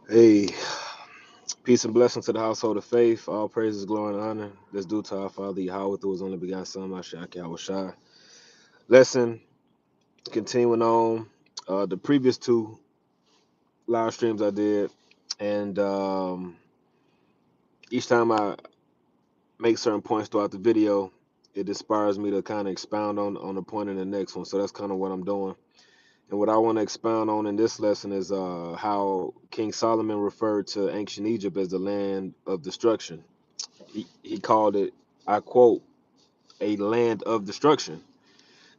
Hey, peace and blessings to the household of faith. All praises, glory, and honor. That's due to our Father YAHAWAH through his only begotten Son, YAHAWASHI. Lesson continuing on the previous two live streams I did. And each time I make certain points throughout the video, it inspires me to kind of expound on a point in the next one. So that's kind of what I'm doing. And what I want to expound on in this lesson is how King Solomon referred to ancient Egypt as the land of destruction. He called it, I quote, a land of destruction.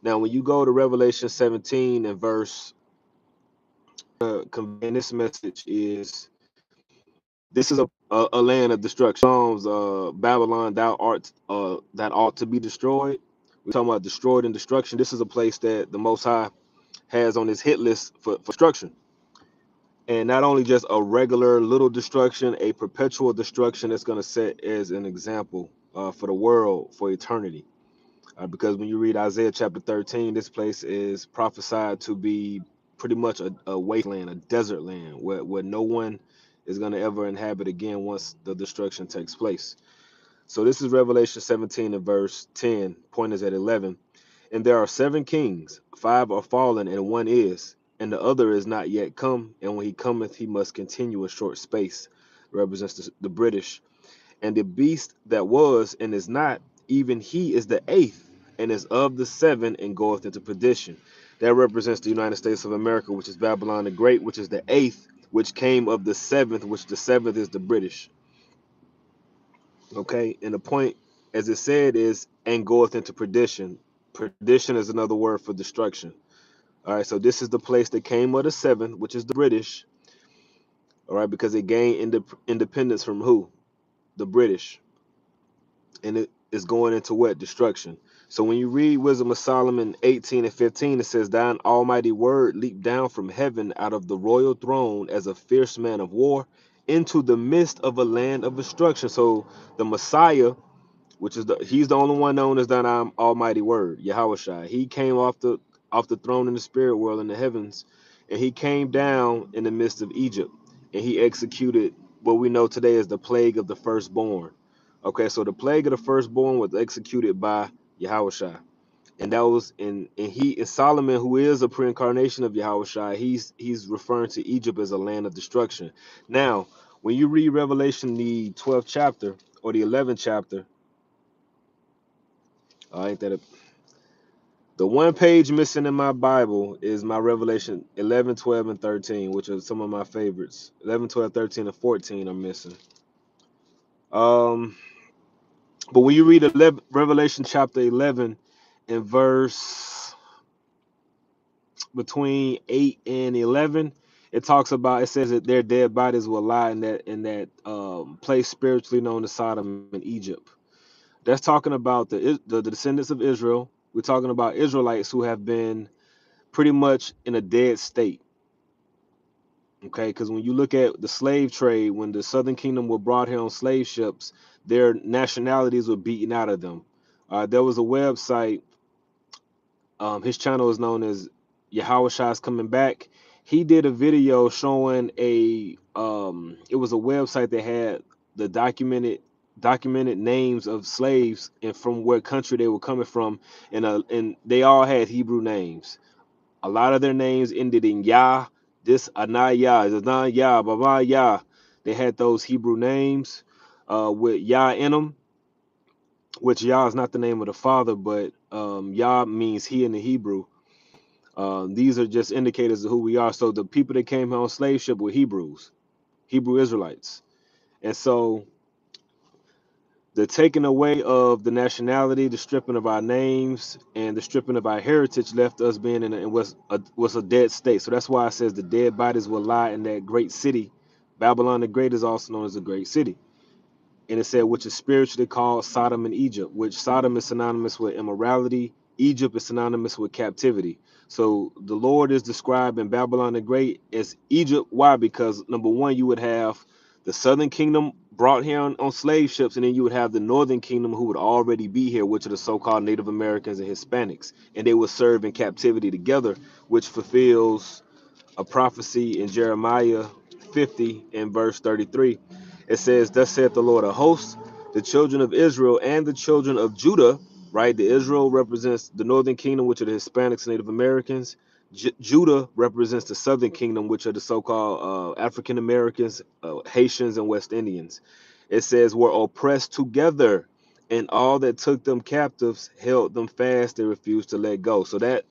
Now, when you go to Revelation 17 and verse, conveying this message is this is a land of destruction. Psalms, Babylon, thou art that ought to be destroyed. We're talking about destroyed and destruction. This is a place that the Most High has on his hit list for destruction. And not only just a regular little destruction, a perpetual destruction that's going to set as an example for the world for eternity. Because when you read Isaiah chapter 13, this place is prophesied to be pretty much a wasteland, a desert land where no one is going to ever inhabit again once the destruction takes place. So this is Revelation 17 and verse 10, point is at 11. And there are 7 kings, 5 are fallen, and 1 is, and the other is not yet come. And when he cometh, he must continue a short space. Represents the British. And the beast that was and is not, even he is the 8th, and is of the 7, and goeth into perdition. That represents the United States of America, which is Babylon the Great, which is the 8th, which came of the 7th, which the 7th is the British. Okay, and the point, as it said, is and goeth into perdition. Perdition is another word for destruction. All right, so this is the place that came of the 7th, which is the British. All right, because it gained independence from who? The British. And it is going into what? Destruction. So when you read Wisdom of Solomon 18 and 15, it says, Thine almighty word leaped down from heaven out of the royal throne as a fierce man of war into the midst of a land of destruction. So the Messiah, which is he's the only one known as thine almighty word, YAHAWASHI. He came off the throne in the spirit world in the heavens, and he came down in the midst of Egypt, and he executed what we know today as the plague of the firstborn. Okay, so the plague of the firstborn was executed by YAHAWASHI. And that was in Solomon, who is a pre-incarnation of YAHAWASHI, he's referring to Egypt as a land of destruction. Now, when you read Revelation, the 12th chapter or the 11th chapter, ain't that the one page missing in my Bible is my Revelation 11, 12, and 13, which are some of my favorites. 11, 12, 13, and 14 are missing. But when you read Revelation chapter 11 and verse between 8 and 11, it says that their dead bodies will lie in that place spiritually known as Sodom and Egypt. That's talking about the descendants of Israel. We're talking about Israelites who have been pretty much in a dead state. Okay, because when you look at the slave trade, when the Southern Kingdom were brought here on slave ships, their nationalities were beaten out of them. There was a website. His channel is known as YAHAWASHI's Coming Back. He did a video showing it was a website that had the documented names of slaves and from what country they were coming from, and they all had Hebrew names. A lot of their names ended in Yah, this Anaya, Zanaya, Baba Yah. They had those Hebrew names with Yah in them, which Yah is not the name of the Father, but Yah means he in the Hebrew. These are just indicators of who we are. So the people that came here on slave ship were Hebrews, Hebrew Israelites. And so the taking away of the nationality, the stripping of our names, and the stripping of our heritage left us being in was a dead state. So that's why it says the dead bodies will lie in that great city. Babylon the Great is also known as a great city. And it said, which is spiritually called Sodom and Egypt, which Sodom is synonymous with immorality. Egypt is synonymous with captivity. So the Lord is described in Babylon the Great as Egypt. Why? Because number one, you would have the Southern Kingdom brought here on slave ships, and then you would have the Northern Kingdom who would already be here, which are the so-called Native Americans and Hispanics, and they would serve in captivity together, which fulfills a prophecy in Jeremiah 50 and verse 33. It says, "Thus saith the Lord of hosts, the children of Israel and the children of Judah," right? The Israel represents the northern kingdom, which are the Hispanics, Native Americans. Judah represents the southern kingdom, which are the so-called African Americans, Haitians, and West Indians. It says, "Were oppressed together, and all that took them captives held them fast. They refused to let go." So that